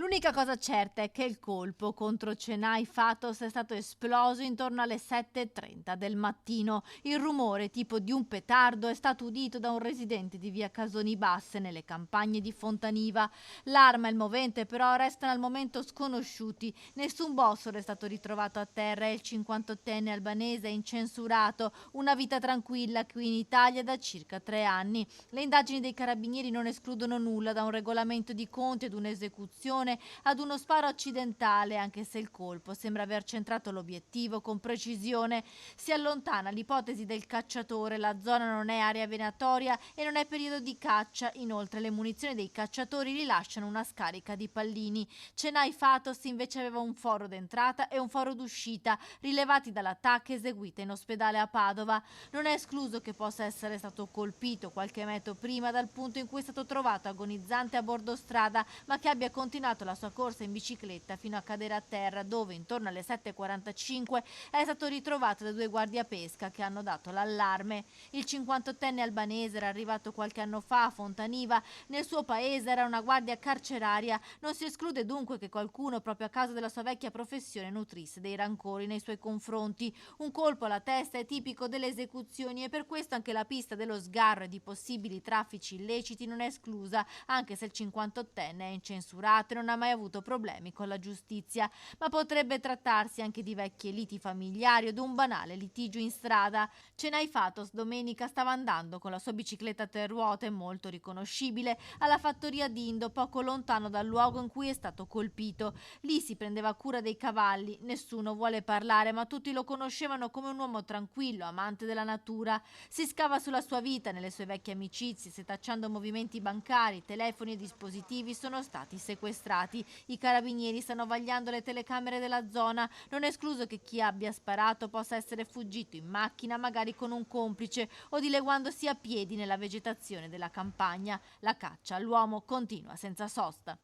L'unica cosa certa è che il colpo contro Chennai Fatos è stato esploso intorno alle 7:30 del mattino. Il rumore, tipo di un petardo, è stato udito da un residente di via Casoni Basse nelle campagne di Fontaniva. L'arma e il movente però restano al momento sconosciuti. Nessun bossolo è stato ritrovato a terra e il 58enne albanese è incensurato. Una vita tranquilla qui in Italia da circa 3 anni. Le indagini dei carabinieri non escludono nulla, da un regolamento di conti ad un'esecuzione ad uno sparo accidentale, anche se il colpo sembra aver centrato l'obiettivo con precisione. Si allontana l'ipotesi del cacciatore, la zona non è area venatoria e non è periodo di caccia. Inoltre le munizioni dei cacciatori rilasciano una scarica di pallini. Chennai Fatos invece aveva un foro d'entrata e un foro d'uscita rilevati dall'attacco eseguita in ospedale a Padova. Non è escluso che possa essere stato colpito qualche metro prima dal punto in cui è stato trovato agonizzante a bordo strada, ma che abbia continuato la sua corsa in bicicletta fino a cadere a terra, dove intorno alle 7:45 è stato ritrovato da 2 guardiapesca che hanno dato l'allarme. Il 58enne albanese era arrivato qualche anno fa a Fontaniva, nel suo paese era una guardia carceraria. Non si esclude dunque che qualcuno, proprio a causa della sua vecchia professione, nutrisse dei rancori nei suoi confronti. Un colpo alla testa è tipico delle esecuzioni e per questo anche la pista dello sgarro e di possibili traffici illeciti non è esclusa, anche se il 58enne è incensurato e non ha mai avuto problemi con la giustizia. Ma potrebbe trattarsi anche di vecchie liti familiari o di un banale litigio in strada. Chennai Fatos domenica stava andando con la sua bicicletta a tre ruote, molto riconoscibile, alla fattoria di Indo, poco lontano dal luogo in cui è stato colpito. Lì si prendeva cura dei cavalli, nessuno vuole parlare, ma tutti lo conoscevano come un uomo tranquillo, amante della natura. Si scava sulla sua vita, nelle sue vecchie amicizie, setacciando movimenti bancari, telefoni e dispositivi sono stati sequestrati. I carabinieri stanno vagliando le telecamere della zona. Non è escluso che chi abbia sparato possa essere fuggito in macchina, magari con un complice, o dileguandosi a piedi nella vegetazione della campagna. La caccia all'uomo continua senza sosta.